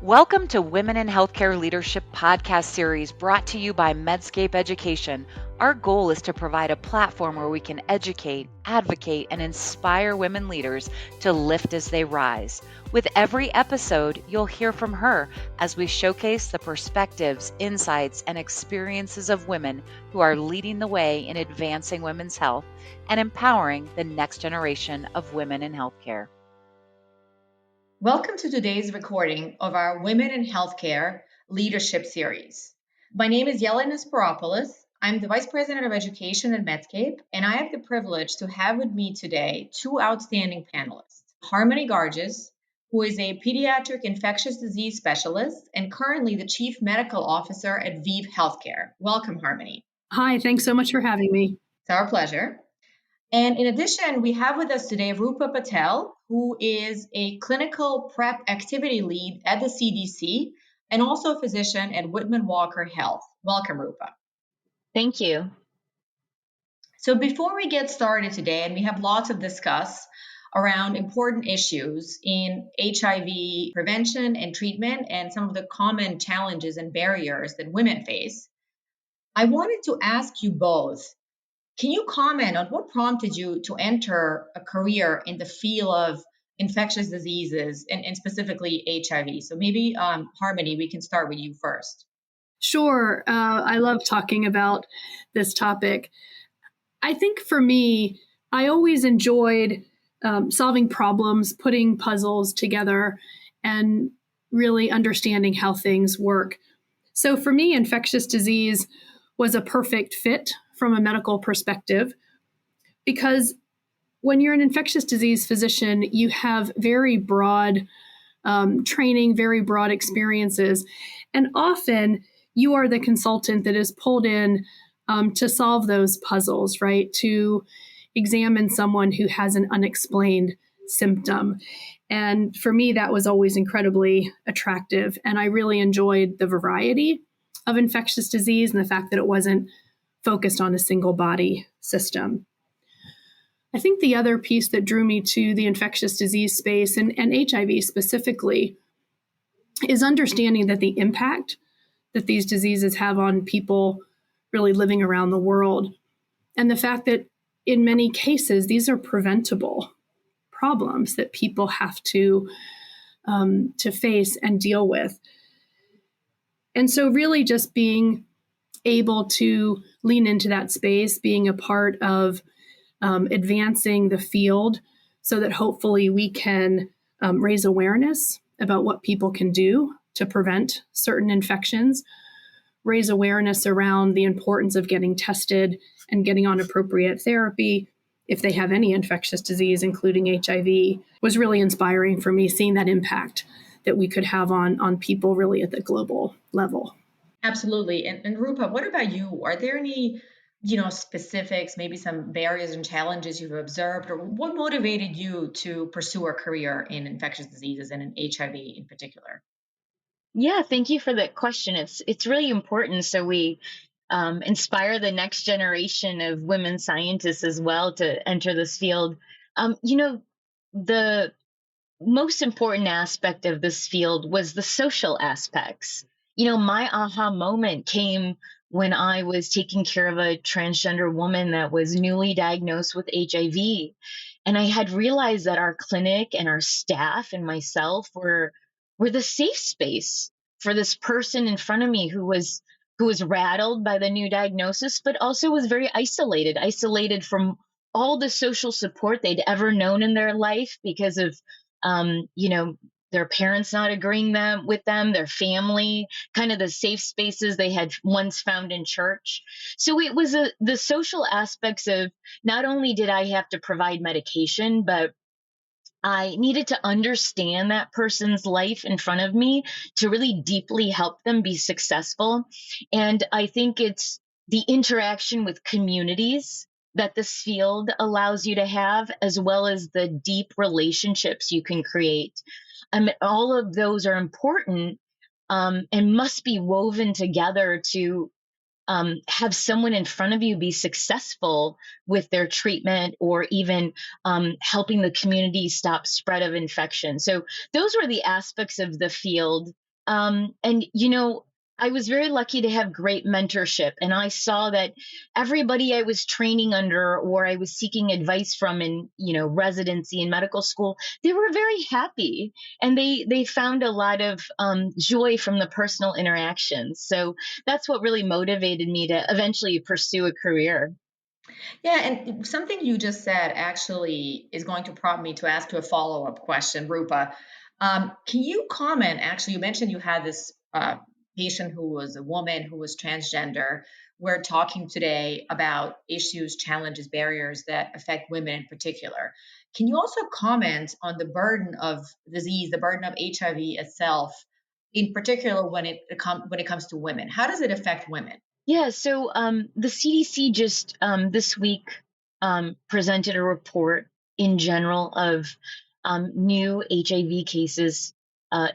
Welcome to Women in Healthcare Leadership podcast series brought to you by Medscape Education. Our goal is to provide a platform where we can educate, advocate, and inspire women leaders to lift as they rise. With every episode, you'll hear from her as we showcase the perspectives, insights, and experiences of women who are leading the way in advancing women's health and empowering the next generation of women in healthcare. Welcome to today's recording of our Women in Healthcare Leadership Series. My name is Yelena Sparopoulos. I'm the Vice President of Education at Medscape, and I have the privilege to have with me today two outstanding panelists. Harmony Garges, who is a pediatric infectious disease specialist and currently the Chief Medical Officer at ViiV Healthcare. Welcome, Harmony. Hi, thanks so much for having me. It's our pleasure. And in addition, we have with us today Rupa Patel, who is a clinical prep activity lead at the CDC and also a physician at Whitman Walker Health. Welcome, Rupa. Thank you. So before we get started today, and we have lots to discuss around important issues in HIV prevention and treatment and some of the common challenges and barriers that women face, I wanted to ask you both, can you comment on what prompted you to enter a career in the field of infectious diseases and specifically HIV? So maybe, Harmony, we can start with you first. Sure. I love talking about this topic. I think for me, I always enjoyed solving problems, putting puzzles together, and really understanding how things work. So for me, infectious disease was a perfect fit from a medical perspective, because when you're an infectious disease physician, you have very broad training, very broad experiences, and often you are the consultant that is pulled in to solve those puzzles, right? To examine someone who has an unexplained symptom. And for me, that was always incredibly attractive. And I really enjoyed the variety of infectious disease and the fact that it wasn't focused on a single body system. I think the other piece that drew me to the infectious disease space and HIV specifically is understanding that the impact that these diseases have on people really living around the world, and the fact that in many cases, these are preventable problems that people have to face and deal with. And so really just being able to lean into that space, being a part of advancing the field so that hopefully we can raise awareness about what people can do to prevent certain infections, raise awareness around the importance of getting tested and getting on appropriate therapy if they have any infectious disease, including HIV, was really inspiring for me, seeing that impact that we could have on people really at the global level. Absolutely. And Rupa, what about you? Are there any, specifics, maybe some barriers and challenges you've observed, or what motivated you to pursue a career in infectious diseases and in HIV in particular? Yeah, thank you for that question. It's really important so we inspire the next generation of women scientists as well to enter this field. The most important aspect of this field was the social aspects. My aha moment came when I was taking care of a transgender woman that was newly diagnosed with HIV. And I had realized that our clinic and our staff and myself were the safe space for this person in front of me who was rattled by the new diagnosis, but also was very isolated from all the social support they'd ever known in their life because of their parents not agreeing with them, their family, kind of the safe spaces they had once found in church. So it was the social aspects of not only did I have to provide medication, but I needed to understand that person's life in front of me to really deeply help them be successful. And I think it's the interaction with communities that this field allows you to have, as well as the deep relationships you can create. All of those are important and must be woven together to have someone in front of you be successful with their treatment or even helping the community stop spread of infection. So those were the aspects of the field And, I was very lucky to have great mentorship. And I saw that everybody I was training under or I was seeking advice from in, residency and medical school, they were very happy and they found a lot of joy from the personal interactions. So that's what really motivated me to eventually pursue a career. Yeah, and something you just said actually is going to prompt me to ask you a follow-up question, Rupa. Can you comment? Actually, you mentioned you had this patient who was a woman who was transgender. We're talking today about issues, challenges, barriers that affect women in particular. Can you also comment on the burden of disease, the burden of HIV itself, in particular when it comes to women? How does it affect women? Yeah, so the CDC just this week presented a report in general of new HIV cases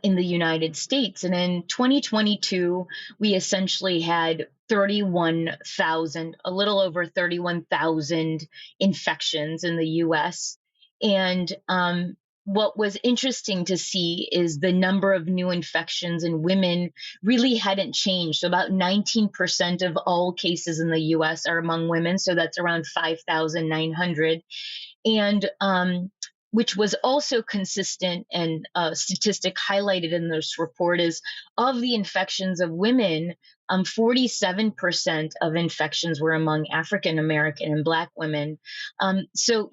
in the United States. And in 2022, we essentially had 31,000, a little over 31,000 infections in the US. And what was interesting to see is the number of new infections in women really hadn't changed. So about 19% of all cases in the US are among women. So that's around 5,900. And which was also consistent and a statistic highlighted in this report is of the infections of women, 47% of infections were among African American and Black women. So,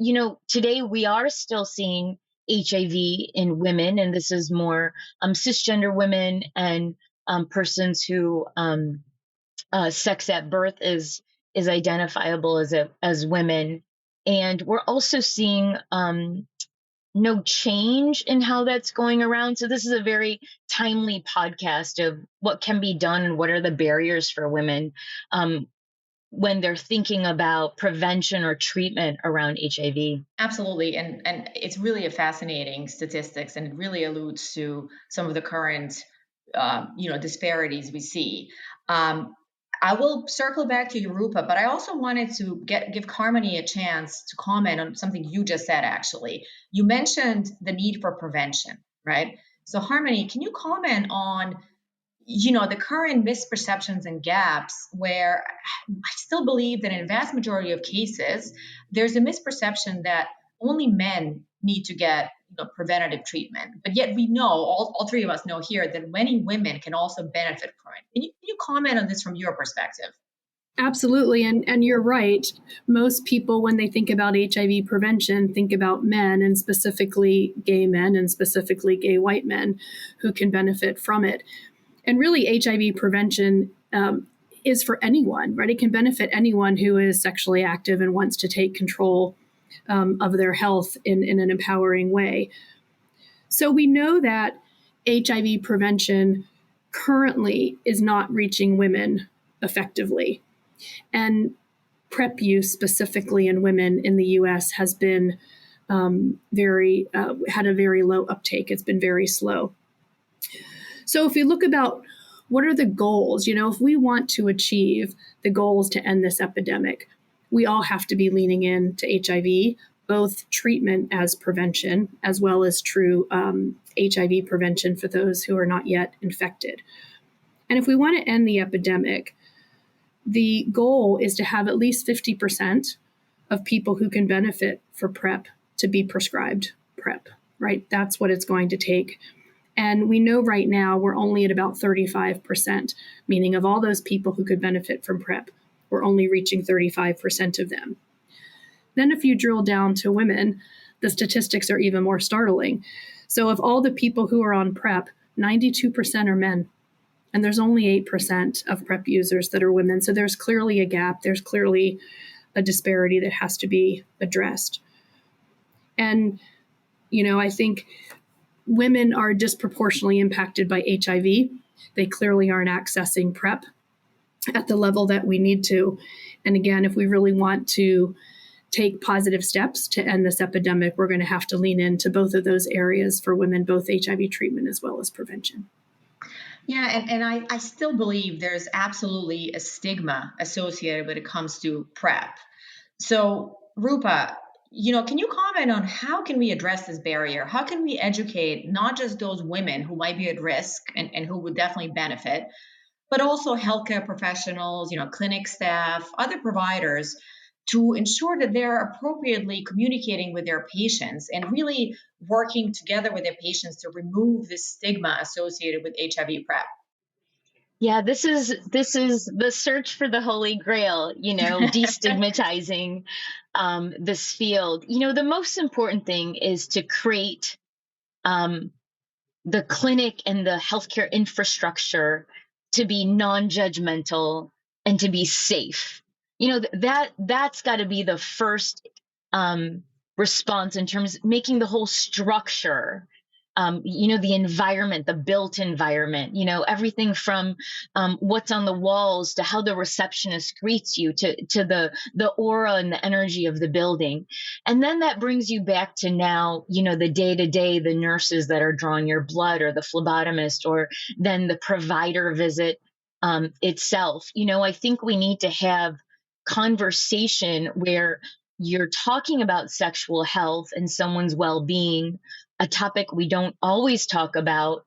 today we are still seeing HIV in women, and this is more cisgender women and persons who sex at birth is identifiable as women. And we're also seeing no change in how that's going around. So this is a very timely podcast of what can be done and what are the barriers for women when they're thinking about prevention or treatment around HIV. Absolutely, and it's really a fascinating statistics, and it really alludes to some of the current, disparities we see. I will circle back to you, Rupa, but I also wanted to give Carmony a chance to comment on something you just said. Actually, you mentioned the need for prevention, right? So, Harmony, can you comment on the current misperceptions and gaps where I still believe that in a vast majority of cases, there's a misperception that only men need to get preventative treatment. But yet we know, all three of us know here, that many women can also benefit from it. Can you comment on this from your perspective? Absolutely. And you're right. Most people, when they think about HIV prevention, think about men and specifically gay men and specifically gay white men who can benefit from it. And really, HIV prevention is for anyone, right? It can benefit anyone who is sexually active and wants to take control of their health in an empowering way. So we know that HIV prevention currently is not reaching women effectively. And PrEP use specifically in women in the US has been had a very low uptake. It's been very slow. So if we look about what are the goals, if we want to achieve the goals to end this epidemic, we all have to be leaning into HIV, both treatment as prevention, as well as true HIV prevention for those who are not yet infected. And if we want to end the epidemic, the goal is to have at least 50% of people who can benefit for PrEP to be prescribed PrEP, right? That's what it's going to take. And we know right now we're only at about 35%, meaning of all those people who could benefit from PrEP, we're only reaching 35% of them. Then if you drill down to women, the statistics are even more startling. So of all the people who are on PrEP, 92% are men. And there's only 8% of PrEP users that are women. So there's clearly a gap. There's clearly a disparity that has to be addressed. And, I think women are disproportionately impacted by HIV. They clearly aren't accessing PrEP at the level that we need to. And again, if we really want to take positive steps to end this epidemic, we're going to have to lean into both of those areas for women, both HIV treatment as well as prevention. Yeah, and I still believe there's absolutely a stigma associated when it comes to PrEP. So, Rupa, Can you comment on how can we address this barrier? How can we educate not just those women who might be at risk and who would definitely benefit, but also healthcare professionals, clinic staff, other providers, to ensure that they're appropriately communicating with their patients and really working together with their patients to remove the stigma associated with HIV PrEP. Yeah, this is the search for the holy grail, destigmatizing this field. The most important thing is to create um, the clinic and the healthcare infrastructure to be non-judgmental and to be safe. That's got to be the first um, response in terms of making the whole structure, the environment, the built environment, everything from what's on the walls to how the receptionist greets you to the aura and the energy of the building. And then that brings you back to now, the day to day, the nurses that are drawing your blood, or the phlebotomist, or then the provider visit itself. I think we need to have conversation where you're talking about sexual health and someone's well-being, a topic we don't always talk about,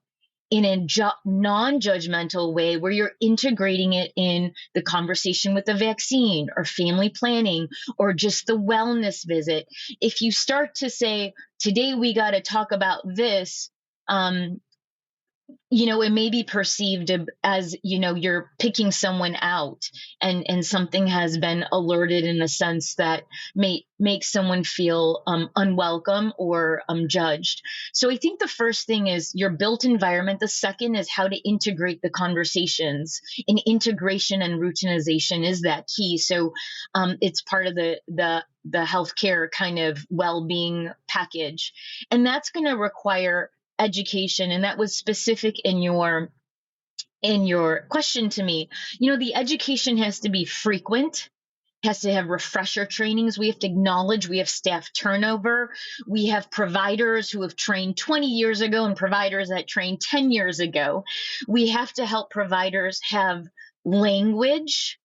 in a non-judgmental way, where you're integrating it in the conversation with the vaccine or family planning or just the wellness visit. If you start to say, today we got to talk about this, it may be perceived as, you're picking someone out, and something has been alerted in a sense that may make someone feel unwelcome or judged. So I think the first thing is your built environment. The second is how to integrate the conversations. And integration and routinization is that key. So it's part of the healthcare kind of well-being package. And that's going to require education, and that was specific in your question to me. The education has to be frequent, has to have refresher trainings. We have to acknowledge we have staff turnover. We have providers who have trained 20 years ago and providers that trained 10 years ago. We have to help providers have language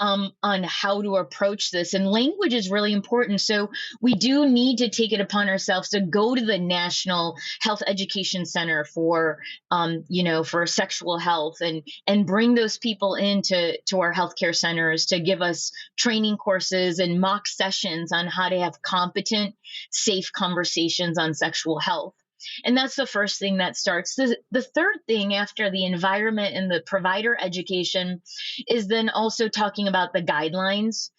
on how to approach this. And language is really important. So we do need to take it upon ourselves to go to the National Health Education Center for sexual health, and bring those people into our healthcare centers to give us training courses and mock sessions on how to have competent, safe conversations on sexual health. And that's the first thing that starts. The third thing after the environment and the provider education is then also talking about the guidelines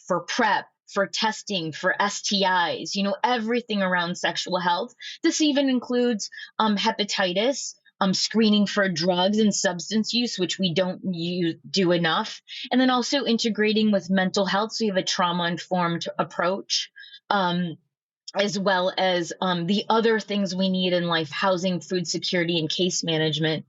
for PrEP, for testing, for STIs, everything around sexual health. This even includes hepatitis, screening for drugs and substance use, which we don't do enough. And then also integrating with mental health. So you have a trauma-informed approach. As well as the other things we need in life: housing, food security, and case management.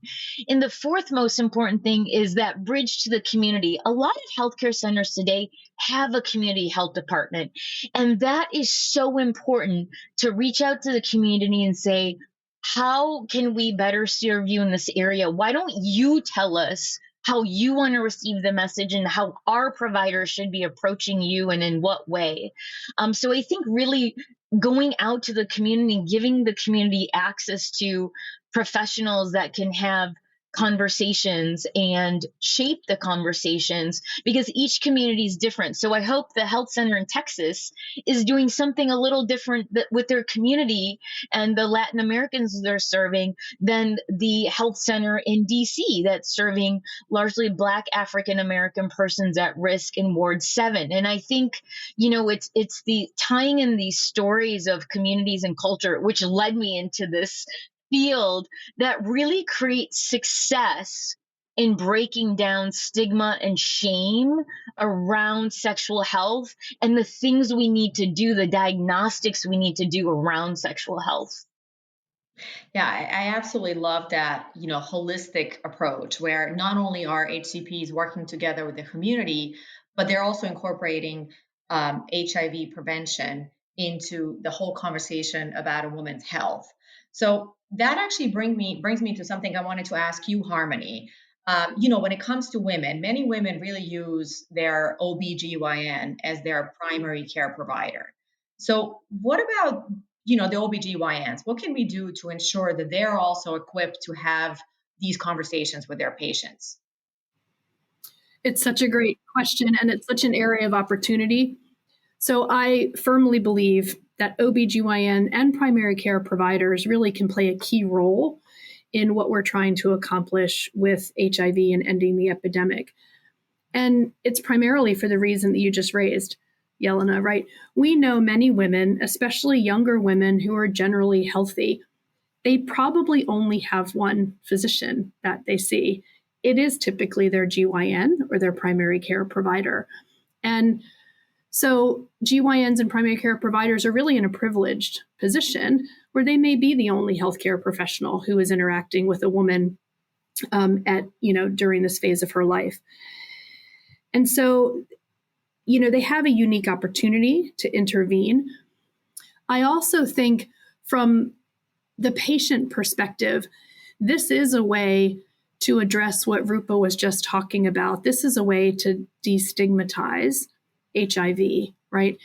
And the fourth most important thing is that bridge to the community. A lot of healthcare centers today have a community health department, and that is so important, to reach out to the community and say, how can we better serve you in this area? Why don't you tell us how you want to receive the message and how our providers should be approaching you, and in what way? So I think really going out to the community, giving the community access to professionals that can have conversations and shape the conversations, because each community is different. So I hope the health center in Texas is doing something a little different with their community and the Latin Americans they're serving than the health center in DC that's serving largely Black African American persons at risk in Ward 7. And I think, it's the tying in these stories of communities and culture, which led me into this field, that really creates success in breaking down stigma and shame around sexual health, and the things we need to do, the diagnostics we need to do around sexual health. Yeah, I absolutely love that, holistic approach where not only are HCPs working together with the community, but they're also incorporating HIV prevention into the whole conversation about a woman's health. So that actually brings me to something I wanted to ask you, Harmony. When it comes to women, many women really use their OBGYN as their primary care provider. So what about, the OBGYNs? What can we do to ensure that they're also equipped to have these conversations with their patients? It's such a great question, and it's such an area of opportunity. So I firmly believe that OBGYN and primary care providers really can play a key role in what we're trying to accomplish with HIV and ending the epidemic. And it's primarily for the reason that you just raised, Yelena, right? We know many women, especially younger women who are generally healthy, they probably only have one physician that they see. It is typically their GYN or their primary care provider. And so GYNs and primary care providers are really in a privileged position where they may be the only healthcare professional who is interacting with a woman during this phase of her life. And so, they have a unique opportunity to intervene. I also think from the patient perspective, this is a way to address what Rupa was just talking about. This is a way to destigmatize HIV, right?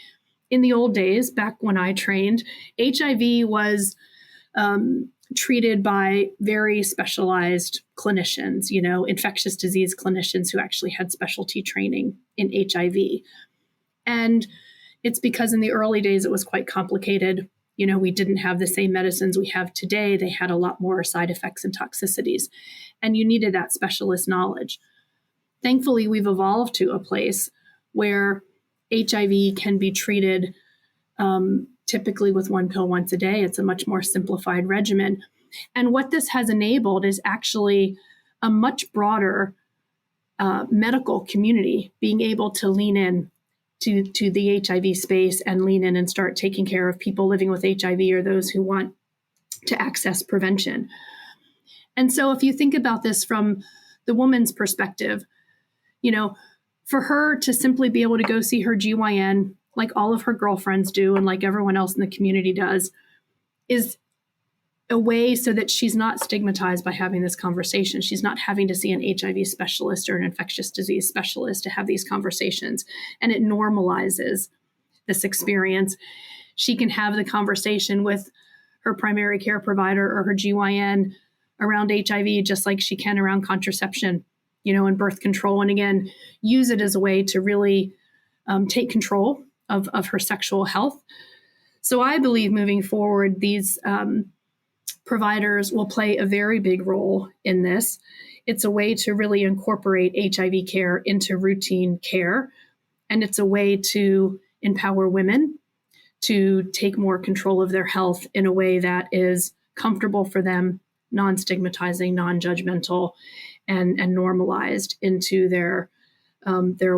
In the old days, back when I trained, HIV was treated by very specialized clinicians, infectious disease clinicians who actually had specialty training in HIV. And it's because in the early days it was quite complicated. We didn't have the same medicines we have today. They had a lot more side effects and toxicities, and you needed that specialist knowledge. Thankfully, we've evolved to a place where HIV can be treated typically with one pill once a day. It's a much more simplified regimen. And what this has enabled is actually a much broader medical community being able to lean in to the HIV space and lean in and start taking care of people living with HIV or those who want to access prevention. And so if you think about this from the woman's perspective, for her to simply be able to go see her GYN like all of her girlfriends do and like everyone else in the community does is a way so that she's not stigmatized by having this conversation. She's not having to see an HIV specialist or an infectious disease specialist to have these conversations. And it normalizes this experience. She can have the conversation with her primary care provider or her GYN around HIV just like she can around contraception, and birth control. And again, use it as a way to really take control of her sexual health. So I believe moving forward, these providers will play a very big role in this. It's a way to really incorporate HIV care into routine care. And it's a way to empower women to take more control of their health in a way that is comfortable for them, non-stigmatizing, non-judgmental, and normalized into their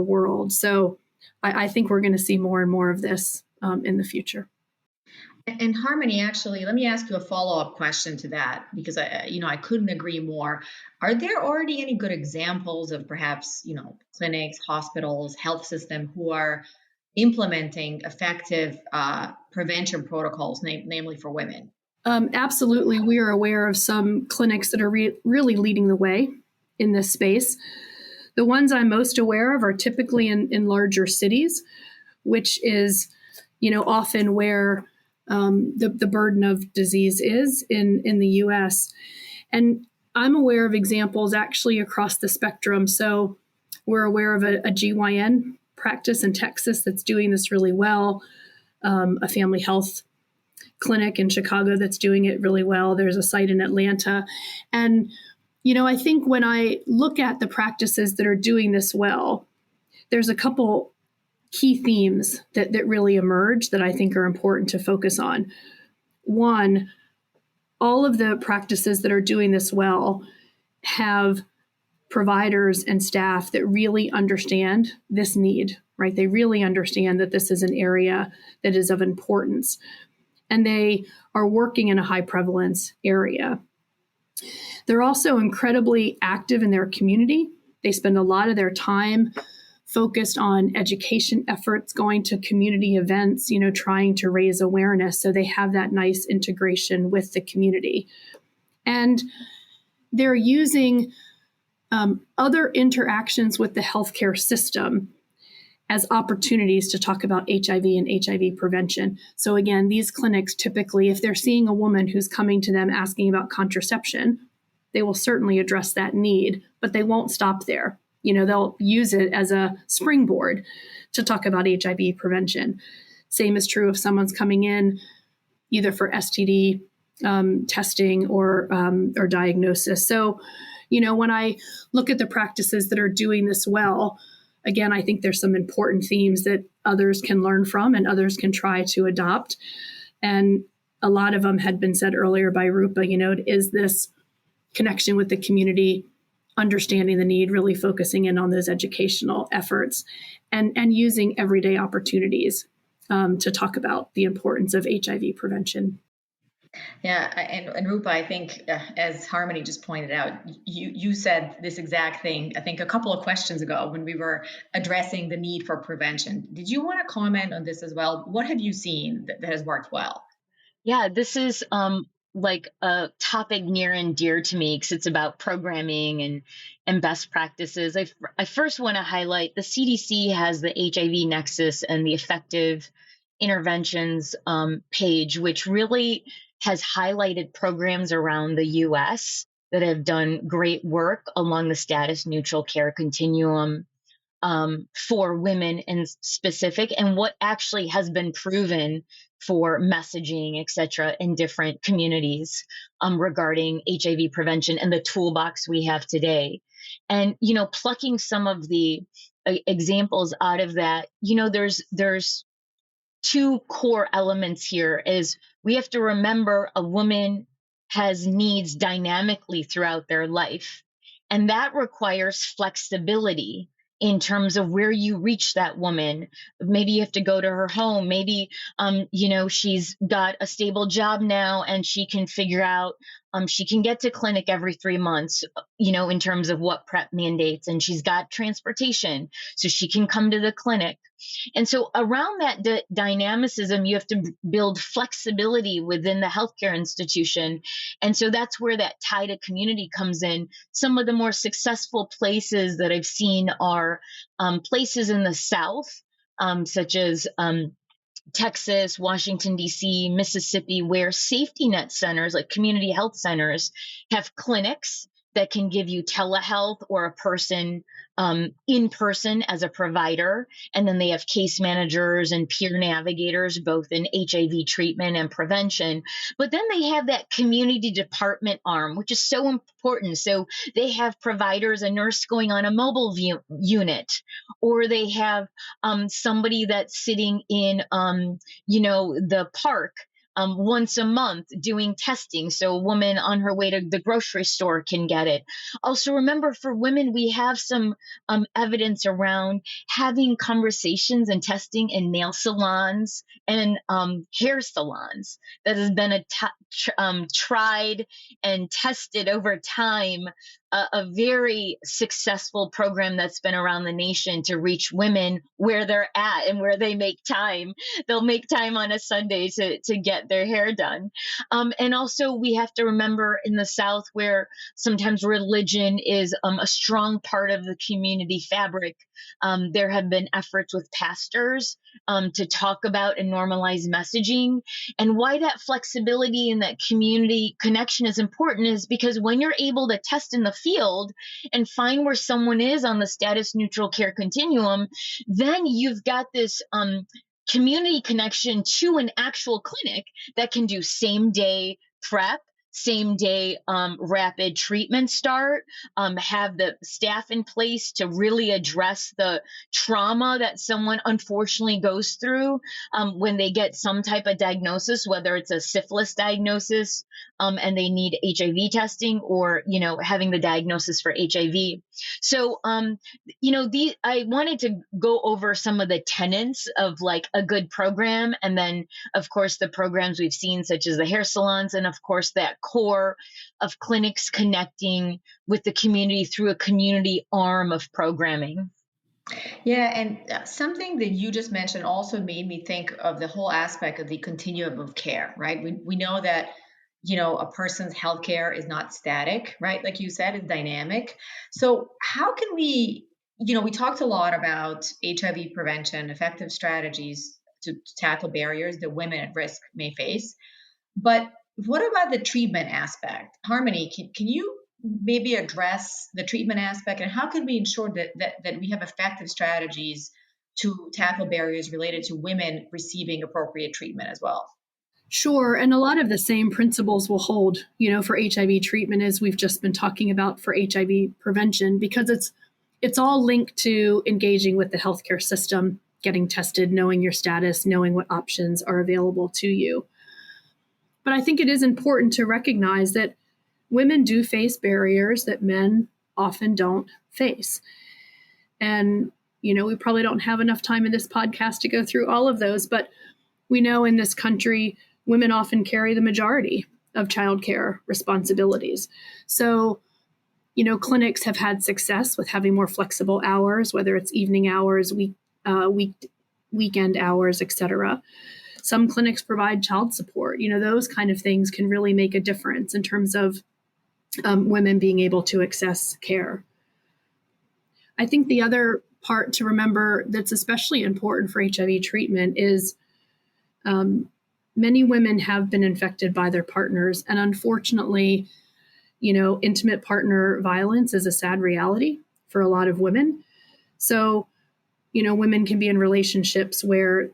world. So I think we're going to see more and more of this in the future. And Harmony, actually, let me ask you a follow-up question to that, because I couldn't agree more. Are there already any good examples of perhaps, clinics, hospitals, health system who are implementing effective prevention protocols, namely for women? Absolutely. We are aware of some clinics that are really leading the way in this space. The ones I'm most aware of are typically in larger cities, which is, often where the burden of disease is in the U.S. And I'm aware of examples actually across the spectrum. So we're aware of a GYN practice in Texas that's doing this really well, a family health clinic in Chicago that's doing it really well. There's a site in Atlanta. And, I think when I look at the practices that are doing this well, there's a couple key themes that really emerge that I think are important to focus on. One, all of the practices that are doing this well have providers and staff that really understand this need, right? They really understand that this is an area that is of importance, and they are working in a high prevalence area. They're also incredibly active in their community. They spend a lot of their time focused on education efforts, going to community events, trying to raise awareness. So they have that nice integration with the community. And they're using other interactions with the healthcare system as opportunities to talk about HIV and HIV prevention. So again, these clinics typically, if they're seeing a woman who's coming to them asking about contraception, they will certainly address that need, but they won't stop there. They'll use it as a springboard to talk about HIV prevention. Same is true if someone's coming in either for STD testing or diagnosis. So, when I look at the practices that are doing this well, again, I think there's some important themes that others can learn from and others can try to adopt. And a lot of them had been said earlier by Rupa, is this connection with the community, understanding the need, really focusing in on those educational efforts and using everyday opportunities to talk about the importance of HIV prevention. Yeah, and Rupa, I think as Harmony just pointed out, you said this exact thing, I think a couple of questions ago when we were addressing the need for prevention. Did you want to comment on this as well? What have you seen that has worked well? Yeah, this is like a topic near and dear to me because it's about programming and best practices. I first want to highlight the CDC has the HIV Nexus and the effective interventions page, which really has highlighted programs around the US that have done great work along the status neutral care continuum for women in specific, and what actually has been proven for messaging, et cetera, in different communities regarding HIV prevention and the toolbox we have today. And, plucking some of the examples out of that, there's two core elements here is we have to remember a woman has needs dynamically throughout their life. And that requires flexibility in terms of where you reach that woman. Maybe you have to go to her home. Maybe, she's got a stable job now and she can figure out, she can get to clinic every 3 months, in terms of what PrEP mandates, and she's got transportation, so she can come to the clinic. And so around that dynamicism, you have to build flexibility within the healthcare institution. And so that's where that tie to community comes in. Some of the more successful places that I've seen are places in the South, such as Texas, Washington, D.C., Mississippi, where safety net centers like community health centers have clinics that can give you telehealth or a person in person as a provider. And then they have case managers and peer navigators, both in HIV treatment and prevention. But then they have that community department arm, which is so important. So they have providers, a nurse going on a mobile unit, or they have somebody that's sitting in, the park once a month doing testing, so a woman on her way to the grocery store can get it. Also, remember, for women, we have some evidence around having conversations and testing in nail salons and hair salons that has been tried and tested over time, a very successful program that's been around the nation to reach women where they're at and where they make time. They'll make time on a Sunday to get their hair done. And also, we have to remember in the South, where sometimes religion is a strong part of the community fabric, there have been efforts with pastors to talk about and normalize messaging. And why that flexibility and that community connection is important is because when you're able to test in the field and find where someone is on the status neutral care continuum, then you've got this community connection to an actual clinic that can do same day PrEP, same day rapid treatment start, have the staff in place to really address the trauma that someone unfortunately goes through when they get some type of diagnosis, whether it's a syphilis diagnosis and they need HIV testing, or, having the diagnosis for HIV. So, I wanted to go over some of the tenets of like a good program. And then, of course, the programs we've seen, such as the hair salons, and of course, that core of clinics connecting with the community through a community arm of programming. Yeah, and something that you just mentioned also made me think of the whole aspect of the continuum of care, right? We know that, a person's healthcare is not static, right? Like you said, it's dynamic. So how can we, we talked a lot about HIV prevention, effective strategies to tackle barriers that women at risk may face. But what about the treatment aspect? Harmony, can you maybe address the treatment aspect, and how can we ensure that we have effective strategies to tackle barriers related to women receiving appropriate treatment as well? Sure. And a lot of the same principles will hold, for HIV treatment as we've just been talking about for HIV prevention, because it's all linked to engaging with the healthcare system, getting tested, knowing your status, knowing what options are available to you. But I think it is important to recognize that women do face barriers that men often don't face. And, we probably don't have enough time in this podcast to go through all of those, but we know in this country, women often carry the majority of childcare responsibilities. So, clinics have had success with having more flexible hours, whether it's evening hours, weekend hours, et cetera. Some clinics provide child support. Those kind of things can really make a difference in terms of women being able to access care. I think the other part to remember that's especially important for HIV treatment is many women have been infected by their partners. And unfortunately, intimate partner violence is a sad reality for a lot of women. So, women can be in relationships where,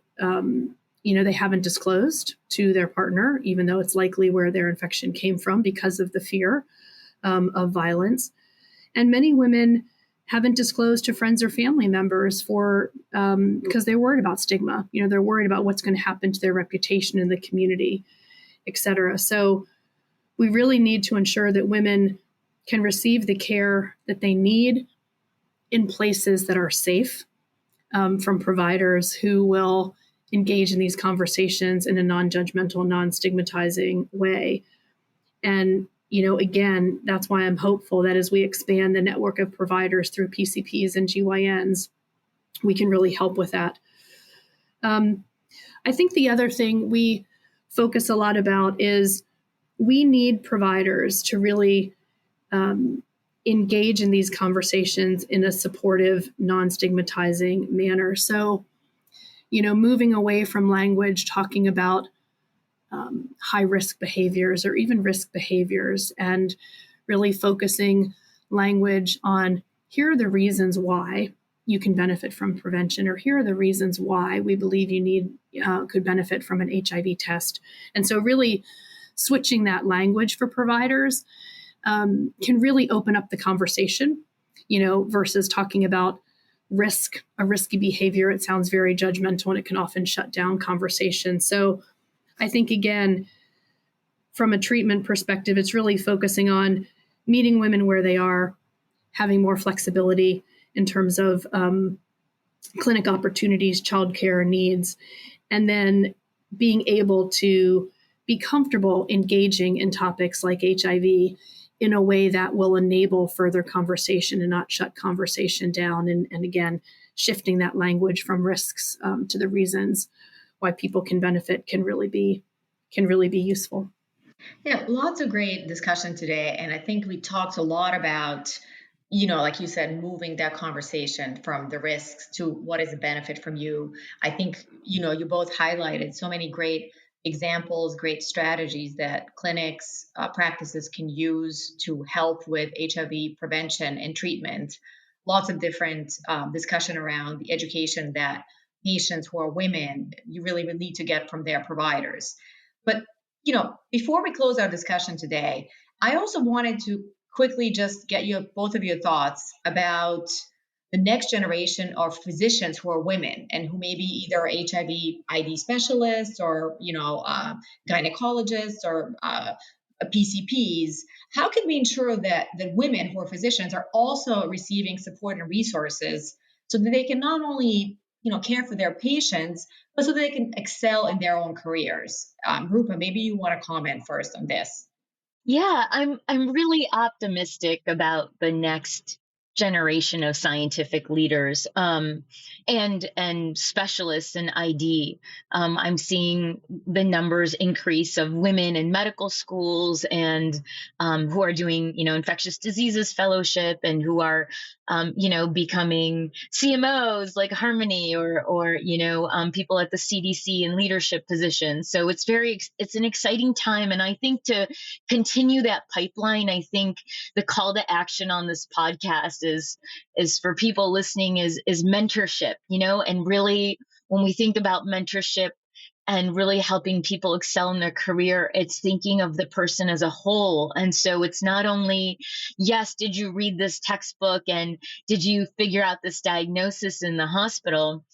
they haven't disclosed to their partner, even though it's likely where their infection came from because of the fear of violence. And many women haven't disclosed to friends or family members because they're worried about stigma. They're worried about what's going to happen to their reputation in the community, et cetera. So we really need to ensure that women can receive the care that they need in places that are safe from providers who will engage in these conversations in a non-judgmental, non-stigmatizing way. And again, that's why I'm hopeful that as we expand the network of providers through PCPs and GYNs, we can really help with that. I think the other thing we focus a lot about is we need providers to really engage in these conversations in a supportive, non-stigmatizing manner. So, moving away from language talking about high-risk behaviors or even risk behaviors, and really focusing language on here are the reasons why you can benefit from prevention, or here are the reasons why we believe you could benefit from an HIV test. And so really switching that language for providers can really open up the conversation, versus talking about a risky behavior. It sounds very judgmental and it can often shut down conversation. So I think, again, from a treatment perspective, it's really focusing on meeting women where they are, having more flexibility in terms of clinic opportunities, childcare needs, and then being able to be comfortable engaging in topics like HIV in a way that will enable further conversation and not shut conversation down. And again, shifting that language from risks to the reasons why people can benefit can really be useful. Yeah, lots of great discussion today. And I think we talked a lot about, like you said, moving that conversation from the risks to what is the benefit from you. I think, you both highlighted so many great examples, great strategies that clinics, practices can use to help with HIV prevention and treatment. Lots of different discussion around the education that patients who are women, you really need to get from their providers. But, before we close our discussion today, I also wanted to quickly just get both of your thoughts about the next generation of physicians who are women and who may be either HIV ID specialists or, gynecologists or PCPs. How can we ensure that women who are physicians are also receiving support and resources so that they can not only care for their patients, but so that they can excel in their own careers? Rupa, maybe you want to comment first on this. Yeah, I'm really optimistic about the next generation of scientific leaders and specialists in ID. I'm seeing the numbers increase of women in medical schools and who are doing, infectious diseases fellowship and who are becoming CMOs like Harmony or people at the CDC in leadership positions. So it's an exciting time. And I think to continue that pipeline, I think the call to action on this podcast is for people listening is mentorship, and really when we think about mentorship and really helping people excel in their career, it's thinking of the person as a whole. And so it's not only, yes, did you read this textbook and did you figure out this diagnosis in the hospital,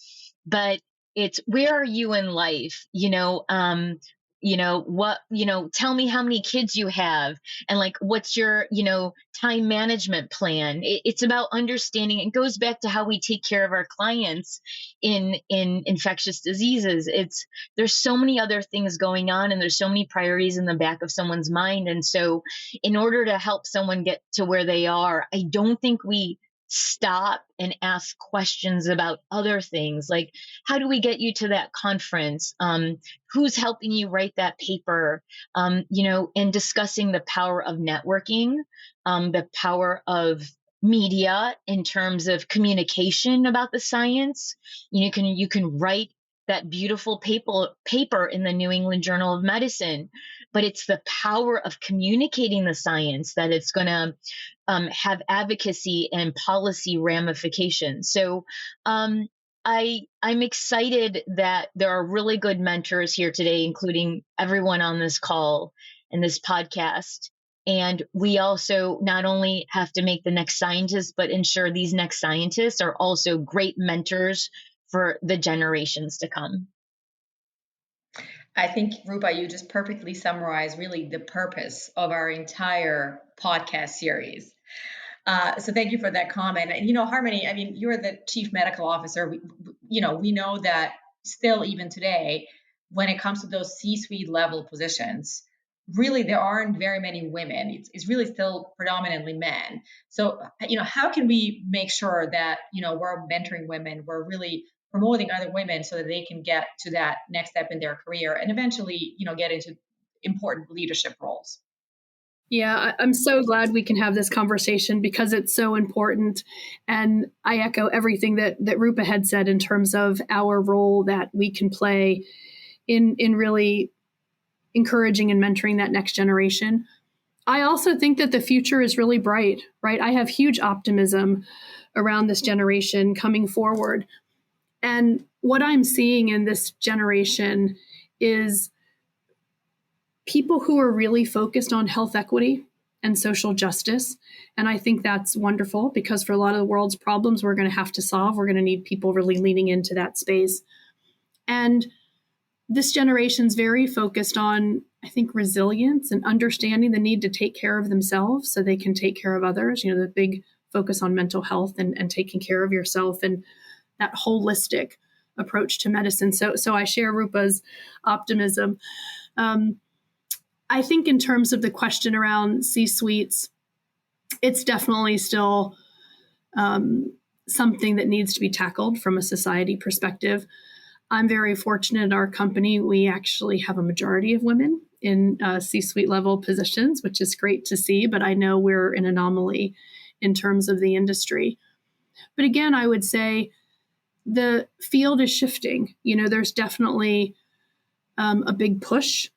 but it's where are you in life? Tell me how many kids you have and like, what's your, time management plan. It's about understanding. It goes back to how we take care of our clients in infectious diseases. There's so many other things going on and there's so many priorities in the back of someone's mind. And so in order to help someone get to where they are, I don't think we stop and ask questions about other things like how do we get you to that conference, who's helping you write that paper, and discussing the power of networking, the power of media in terms of communication about the science. You can write that beautiful paper in the New England Journal of Medicine, but it's the power of communicating the science that it's going to have advocacy and policy ramifications. So I'm excited that there are really good mentors here today, including everyone on this call and this podcast. And we also not only have to make the next scientists, but ensure these next scientists are also great mentors for the generations to come. I think, Rupa, you just perfectly summarized really the purpose of our entire podcast series. So thank you for that comment. And, Harmony, I mean, you're the chief medical officer. We know that still even today, when it comes to those C-suite level positions, really there aren't very many women. It's really still predominantly men. So, how can we make sure that, we're mentoring women, we're really promoting other women so that they can get to that next step in their career and eventually, get into important leadership roles? Yeah, I'm so glad we can have this conversation because it's so important. And I echo everything that Rupa had said in terms of our role that we can play in really encouraging and mentoring that next generation. I also think that the future is really bright, right? I have huge optimism around this generation coming forward. And what I'm seeing in this generation is people who are really focused on health equity and social justice. And I think that's wonderful because for a lot of the world's problems we're going to have to solve, we're going to need people really leaning into that space. And this generation's very focused on, I think, resilience and understanding the need to take care of themselves so they can take care of others. The big focus on mental health and taking care of yourself and that holistic approach to medicine. So I share Rupa's optimism. I think in terms of the question around C-suites, it's definitely still something that needs to be tackled from a society perspective. I'm very fortunate at our company. We actually have a majority of women in C-suite level positions, which is great to see, but I know we're an anomaly in terms of the industry. But again, I would say the field is shifting. There's definitely a big push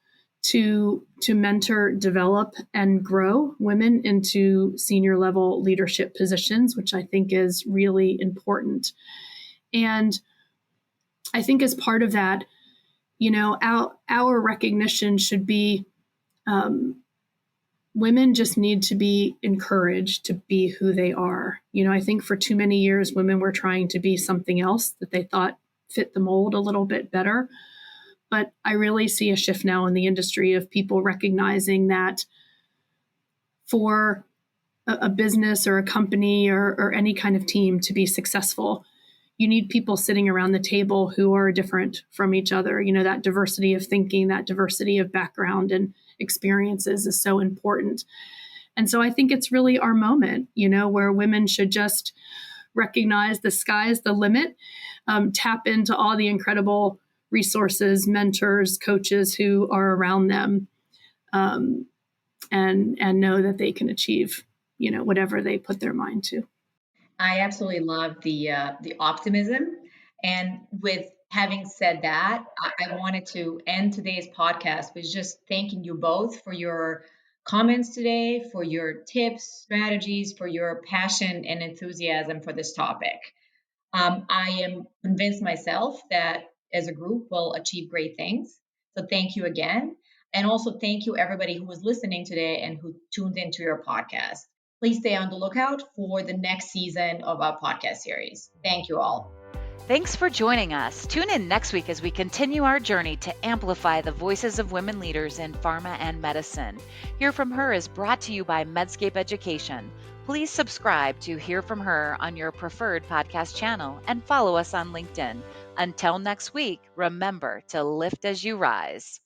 to mentor, develop, and grow women into senior level leadership positions, which I think is really important. And I think as part of that, our recognition should be women just need to be encouraged to be who they are. I think for too many years, women were trying to be something else that they thought fit the mold a little bit better. But I really see a shift now in the industry of people recognizing that for a business or a company or any kind of team to be successful, you need people sitting around the table who are different from each other. That diversity of thinking, that diversity of background and experiences is so important. And so I think it's really our moment, where women should just recognize the sky's the limit, tap into all the incredible resources, mentors, coaches who are around them, and know that they can achieve, whatever they put their mind to. I absolutely love the optimism. And with having said that, I wanted to end today's podcast with just thanking you both for your comments today, for your tips, strategies, for your passion and enthusiasm for this topic. I am convinced myself that as a group we'll achieve great things. So thank you again. And also thank you everybody who was listening today and who tuned into your podcast. Please stay on the lookout for the next season of our podcast series. Thank you all. Thanks for joining us. Tune in next week as we continue our journey to amplify the voices of women leaders in pharma and medicine. Hear From Her is brought to you by Medscape Education. Please subscribe to Hear From Her on your preferred podcast channel and follow us on LinkedIn. Until next week, remember to lift as you rise.